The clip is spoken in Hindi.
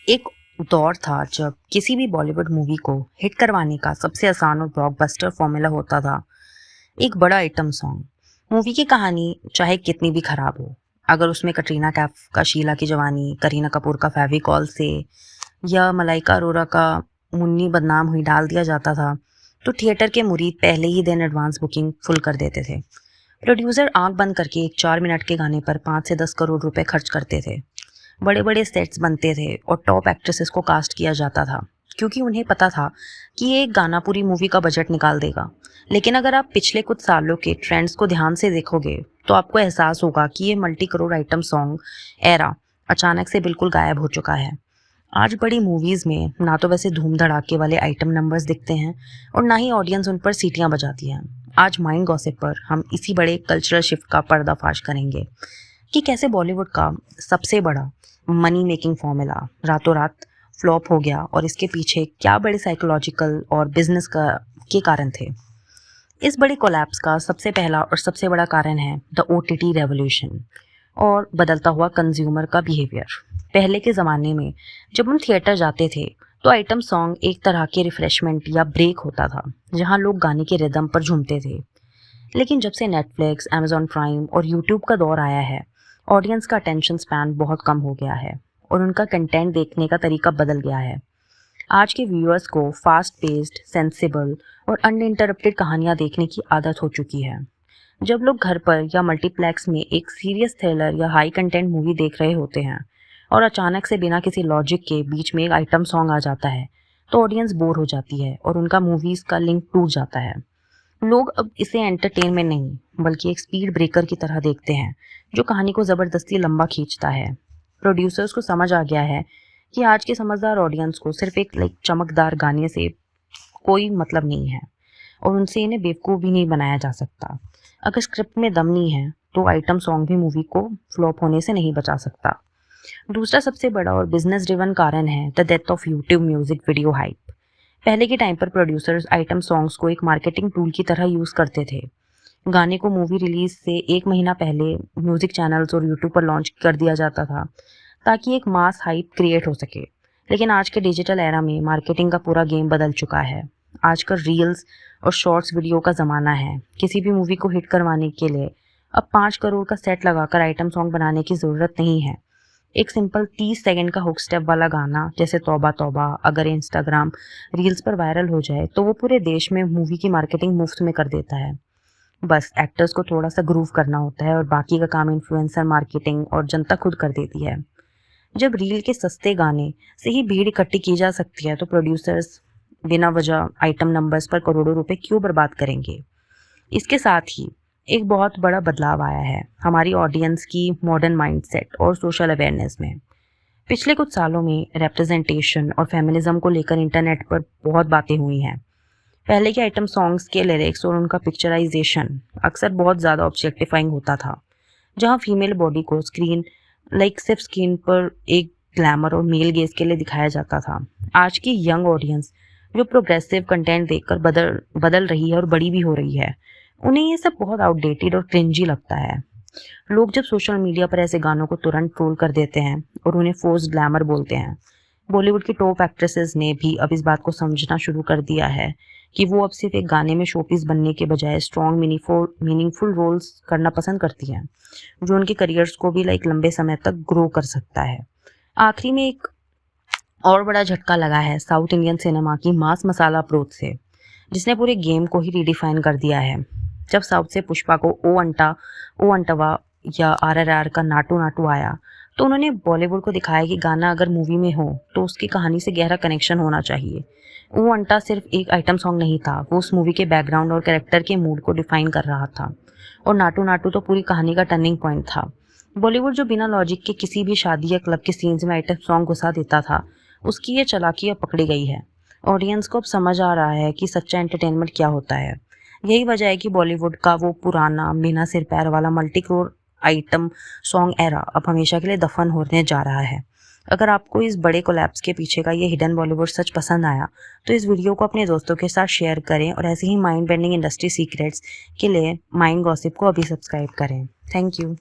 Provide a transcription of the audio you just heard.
एक दौर था जब किसी भी बॉलीवुड मूवी को हिट करवाने का सबसे आसान और ब्लॉकबस्टर फॉर्मूला होता था एक बड़ा आइटम सॉन्ग। मूवी की कहानी चाहे कितनी भी खराब हो, अगर उसमें कटरीना कैफ का शीला की जवानी, करीना कपूर का फेविकॉल से या मलाइका अरोरा का मुन्नी बदनाम हुई डाल दिया जाता था, तो थिएटर के मुरीद पहले ही दिन एडवांस बुकिंग फुल कर देते थे। प्रोड्यूसर आंख बंद करके एक 4 मिनट के गाने पर 5 से 10 करोड़ रुपए खर्च करते थे। बड़े बड़े सेट्स बनते थे और टॉप एक्ट्रेसेस को कास्ट किया जाता था, क्योंकि उन्हें पता था कि ये एक गाना पूरी मूवी का बजट निकाल देगा। लेकिन अगर आप पिछले कुछ सालों के ट्रेंड्स को ध्यान से देखोगे तो आपको एहसास होगा कि ये multi crore item song era अचानक से बिल्कुल गायब हो चुका है। आज बड़ी मूवीज़ में ना तो वैसे धूम धड़ाके वाले आइटम नंबर्स दिखते हैं और ना ही ऑडियंस उन पर सीटियां बजाती है। आज माइंड गॉसिप पर हम इसी बड़े कल्चरल शिफ्ट का पर्दाफाश करेंगे कि कैसे बॉलीवुड का सबसे बड़ा मनी मेकिंग फॉर्मूला रातों रात फ्लॉप हो गया और इसके पीछे क्या बड़े साइकोलॉजिकल और बिजनेस का के कारण थे। इस बड़े कोलैप्स का सबसे पहला और सबसे बड़ा कारण है द OTT रेवोल्यूशन और बदलता हुआ कंज्यूमर का बिहेवियर। पहले के ज़माने में जब हम थिएटर जाते थे तो आइटम सॉन्ग एक तरह के रिफ्रेशमेंट या ब्रेक होता था, जहां लोग गाने के रिदम पर झूमते थे। लेकिन जब से नेटफ्लिक्स, अमेजॉन प्राइम और यूट्यूब का दौर आया है, ऑडियंस का अटेंशन स्पैन बहुत कम हो गया है और उनका कंटेंट देखने का तरीका बदल गया है। आज के व्यूअर्स को फास्ट पेस्ड, सेंसिबल और अनइंटरप्टेड कहानियाँ देखने की आदत हो चुकी है। जब लोग घर पर या मल्टीप्लेक्स में एक सीरियस थ्रिलर या हाई कंटेंट मूवी देख रहे होते हैं और अचानक से बिना किसी लॉजिक के बीच में एक आइटम सॉन्ग आ जाता है, तो ऑडियंस बोर हो जाती है और उनका मूवीज़ का लिंक टूट जाता है। लोग अब इसे एंटरटेनमेंट नहीं बल्कि एक स्पीड ब्रेकर की तरह देखते हैं, जो कहानी को ज़बरदस्ती लंबा खींचता है। प्रोड्यूसर्स को समझ आ गया है कि आज के समझदार ऑडियंस को सिर्फ एक चमकदार गाने से कोई मतलब नहीं है और उनसे इन्हें बेवकूफ़ भी नहीं बनाया जा सकता। अगर स्क्रिप्ट में दम नहीं है तो आइटम सॉन्ग भी मूवी को फ्लॉप होने से नहीं बचा सकता। दूसरा सबसे बड़ा और बिजनेस ड्रिवन कारण है the death of YouTube music video hype. पहले के टाइम पर प्रोड्यूसर्स आइटम सॉन्ग्स को एक मार्केटिंग टूल की तरह यूज़ करते थे। गाने को मूवी रिलीज से एक महीना पहले म्यूजिक चैनल्स और यूट्यूब पर लॉन्च कर दिया जाता था ताकि एक मास हाइप क्रिएट हो सके। लेकिन आज के डिजिटल एरा में मार्केटिंग का पूरा गेम बदल चुका है। आजकल रील्स और शॉर्ट्स वीडियो का ज़माना है। किसी भी मूवी को हिट करवाने के लिए अब 5 करोड़ का सेट लगाकर आइटम सॉन्ग बनाने की ज़रूरत नहीं है। एक सिंपल 30 सेकंड का हुक स्टेप वाला गाना जैसे तौबा तौबा अगर इंस्टाग्राम रील्स पर वायरल हो जाए तो वो पूरे देश में मूवी की मार्केटिंग मुफ्त में कर देता है। बस एक्टर्स को थोड़ा सा ग्रूव करना होता है और बाकी का काम इन्फ्लुएंसर मार्केटिंग और जनता खुद कर देती है। जब रील के सस्ते गाने से ही भीड़ इकट्ठी की जा सकती है तो प्रोड्यूसर्स बिना वजह आइटम नंबर्स पर करोड़ों रुपए क्यों बर्बाद करेंगे। इसके साथ ही एक बहुत बड़ा बदलाव आया है हमारी ऑडियंस की मॉडर्न माइंडसेट और सोशल अवेयरनेस में। पिछले कुछ सालों में रिप्रेजेंटेशन और फेमिनिज्म को लेकर इंटरनेट पर बहुत बातें हुई हैं। पहले के आइटम सॉन्ग्स के लिरिक्स और उनका पिक्चराइजेशन अक्सर बहुत ज़्यादा ऑब्जेक्टिफाइंग होता था, जहां फीमेल बॉडी को सिर्फ स्क्रीन पर एक ग्लैमर और मेल गेज के लिए दिखाया जाता था। आज की यंग ऑडियंस जो प्रोग्रेसिव कंटेंट देखकर बदल रही है और बड़ी भी हो रही है, उन्हें ये सब बहुत आउटडेटेड और क्रिंजी लगता है। लोग जब सोशल मीडिया पर ऐसे गानों को तुरंत ट्रोल कर देते हैं और उन्हें फोर्स्ड ग्लैमर बोलते हैं। बॉलीवुड की टॉप एक्ट्रेसेस ने भी अब इस बात को समझना शुरू कर दिया है कि वो अब सिर्फ एक गाने में शोपीस बनने के बजाय स्ट्रॉन्ग मीनिंगफुल रोल्स करना पसंद करती हैं, जो उनके करियर्स को भी लंबे समय तक ग्रो कर सकता है। आखिरी में एक और बड़ा झटका लगा है साउथ इंडियन सिनेमा की मास मसाला अप्रोच से, जिसने पूरे गेम को ही रीडिफाइन कर दिया है। जब साउथ से पुष्पा को ओ अंटवा या RRR का नाटू नाटू आया तो उन्होंने बॉलीवुड को दिखाया कि गाना अगर मूवी में हो तो उसकी कहानी से गहरा कनेक्शन होना चाहिए। ओ अंटा सिर्फ एक आइटम सॉन्ग नहीं था, वो उस मूवी के बैकग्राउंड और कैरेक्टर के मूड को डिफाइन कर रहा था। और नाटू नाटू तो पूरी कहानी का टर्निंग पॉइंट था। बॉलीवुड जो बिना लॉजिक के किसी भी शादी या क्लब के सीन्स में आइटम सॉन्ग घुसा देता था, उसकी ये चालाकी अब पकड़ी गई है। ऑडियंस को अब समझ आ रहा है कि सच्चा एंटरटेनमेंट क्या होता है। यही वजह है कि बॉलीवुड का वो पुराना बिना सिर पैर वाला multi crore item song era अब हमेशा के लिए दफन होने जा रहा है। अगर आपको इस बड़े कोलैप्स के पीछे का ये हिडन बॉलीवुड सच पसंद आया तो इस वीडियो को अपने दोस्तों के साथ शेयर करें और ऐसे ही माइंड बेंडिंग इंडस्ट्री सीक्रेट्स के लिए माइंड गॉसिप को अभी सब्सक्राइब करें। Thank you.